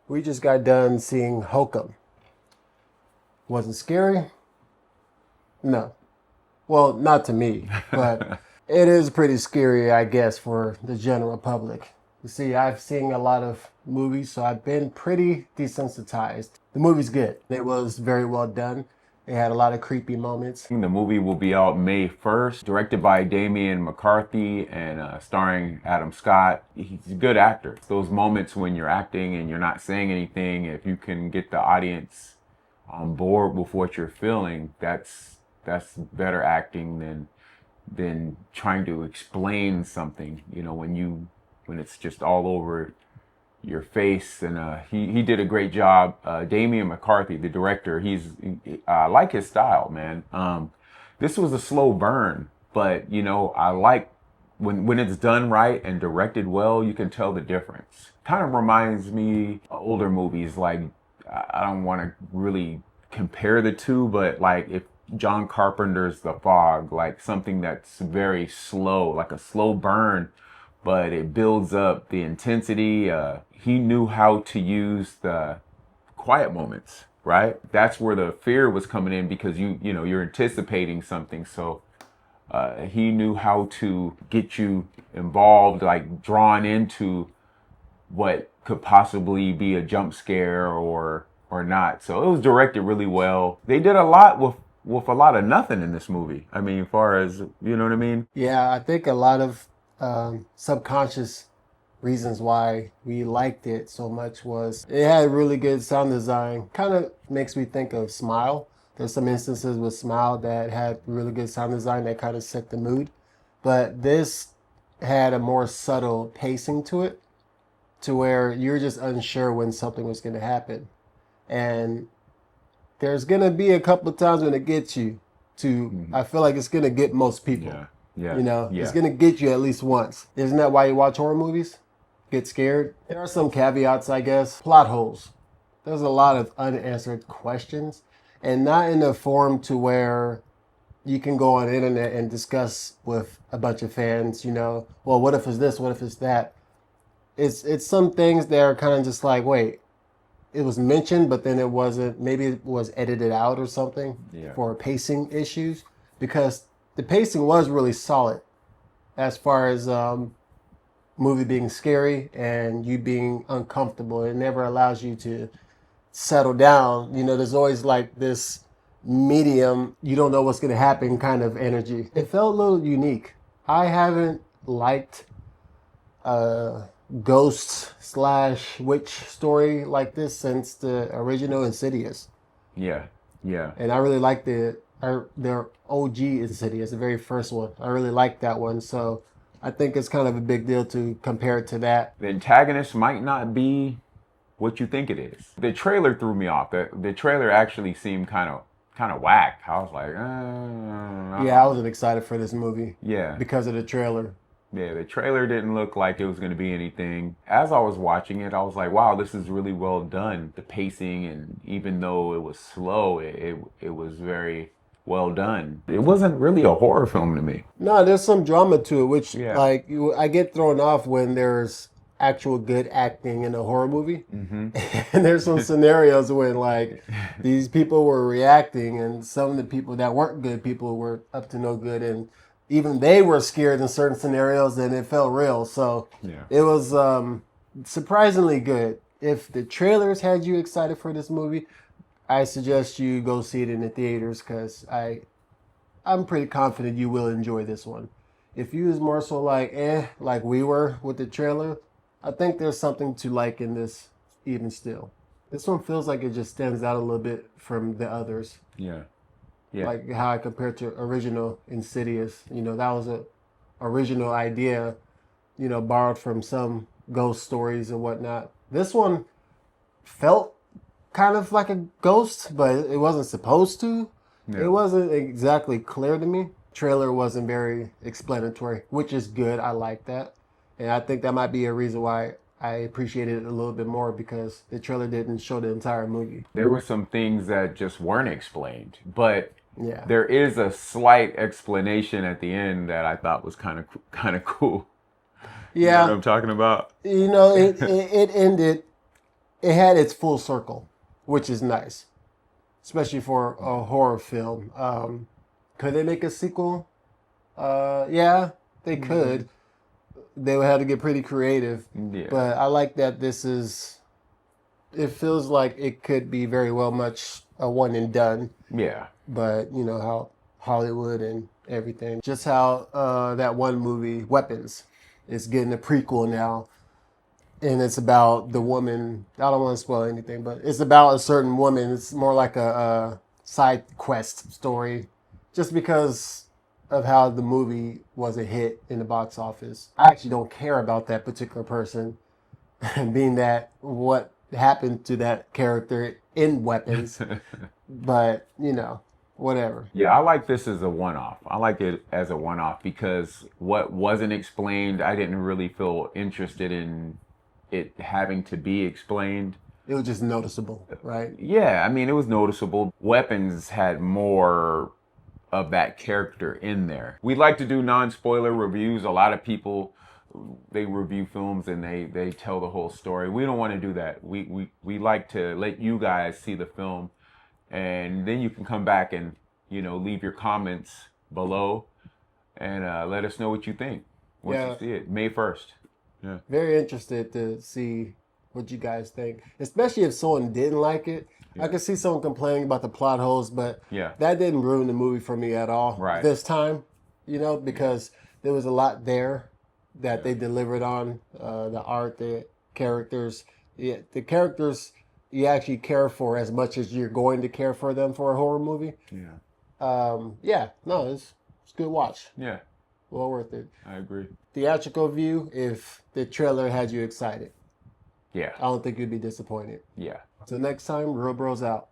We just got done seeing Hokum. Was it scary? No. Well, not to me, but it is pretty scary, I guess, for the general public. You see, I've seen a lot of movies, so I've been pretty desensitized. The movie's good. It was very well done. It had a lot of creepy moments. The movie will be out May 1st, directed by Damian McCarthy and starring Adam Scott. He's a good actor. Those moments when you're acting and you're not saying anything, if you can get the audience on board with what you're feeling, that's better acting than trying to explain something. You know, when it's just all over your face. And he did a great job. Damian McCarthy, the director, I like his style, man. This was a slow burn, but you know, I like when it's done right and directed well, you can tell the difference. Kind of reminds me of older movies. Like, I don't want to really compare the two, but like if John Carpenter's The Fog, like something that's very slow, like a slow burn, but it builds up the intensity. He knew how to use the quiet moments, right? That's where the fear was coming in, because you're anticipating something. So he knew how to get you involved, like drawn into what could possibly be a jump scare or not. So it was directed really well. They did a lot with a lot of nothing in this movie. I mean, as far as, you know what I mean? Yeah, I think a lot of subconscious reasons why we liked it so much was it had really good sound design. Kind of makes me think of Smile. There's some instances with Smile that had really good sound design that kind of set the mood. But this had a more subtle pacing to it, to where you're just unsure when something was going to happen. And there's going to be a couple of times when it gets you to, I feel like it's going to get most people. Yeah. Yeah. You know, yeah. it's going to get you at least once. Isn't that why you watch horror movies? Get scared? There are some caveats, I guess. Plot holes. There's a lot of unanswered questions, and not in a form to where you can go on the internet and discuss with a bunch of fans, you know, well, what if it's this? What if it's that? It's some things that are kind of just like, wait, it was mentioned, but then it wasn't. Maybe it was edited out or something for pacing issues, because the pacing was really solid as far as movie being scary and you being uncomfortable. It never allows you to settle down. You know, there's always like this medium, you don't know what's going to happen kind of energy. It felt a little unique. I haven't liked ghost / witch story like this since the original Insidious. Yeah. Yeah. And I really like their OG Insidious, the very first one. I really like that one. So I think it's kind of a big deal to compare it to that. The antagonist might not be what you think it is. The trailer threw me off. The trailer actually seemed kind of whack. I was like, yeah, I wasn't excited for this movie. Yeah. Because of the trailer. Yeah, the trailer didn't look like it was going to be anything. As I was watching it, I was like, wow, this is really well done. The pacing, and even though it was slow, it was very well done. It wasn't really a horror film to me. No, there's some drama to it, which like I get thrown off when there's actual good acting in a horror movie. Mm-hmm. And there's some scenarios when like these people were reacting, and some of the people that weren't good people were up to no good, and even they were scared in certain scenarios, and it felt real. So it was surprisingly good. If the trailers had you excited for this movie, I suggest you go see it in the theaters, because I'm pretty confident you will enjoy this one. If you was more so like we were with the trailer, I think there's something to like in this even still. This one feels like it just stands out a little bit from the others. Yeah. Like how I compared to original Insidious. You know, that was a original idea, you know, borrowed from some ghost stories and whatnot. This one felt kind of like a ghost, but it wasn't supposed to. Yeah. It wasn't exactly clear to me. Trailer wasn't very explanatory, which is good. I like that. And I think that might be a reason why I appreciated it a little bit more, because the trailer didn't show the entire movie. There were some things that just weren't explained, but there is a slight explanation at the end that I thought was kind of cool. Yeah. You know what I'm talking about? You know, it ended it had its full circle, which is nice, especially for a horror film. Could they make a sequel? Yeah, they could. They would have to get pretty creative. Yeah. But I like that this is. It feels like it could be very well much a one and done. Yeah. But you know how Hollywood and everything. Just how that one movie, Weapons, is getting a prequel now. And it's about the woman. I don't want to spoil anything, but it's about a certain woman. It's more like a side quest story, just because of how the movie was a hit in the box office. I actually don't care about that particular person, being that what happened to that character in Weapons. But you know, whatever. Yeah, I like this as a one-off. I like it as a one-off because what wasn't explained, I didn't really feel interested in it having to be explained. It was just noticeable, right? Yeah, I mean, it was noticeable. Weapons had more of that character in there. We like to do non-spoiler reviews. A lot of people, they review films and they tell the whole story. We don't want to do that. We like to let you guys see the film, and then you can come back and, you know, leave your comments below and let us know what you think once you see it. May 1st. Yeah. Very interested to see what you guys think, especially if someone didn't like it. I could see someone complaining about the plot holes, but that didn't ruin the movie for me at all this time, you know, because there was a lot there that they delivered on, the art, the characters. The characters you actually care for as much as you're going to care for them for a horror movie. No, it's a good watch. Yeah. Well worth it. I agree. Theatrical view, if the trailer had you excited. Yeah. I don't think you'd be disappointed. Yeah. Till next time, Reel Brozzz out.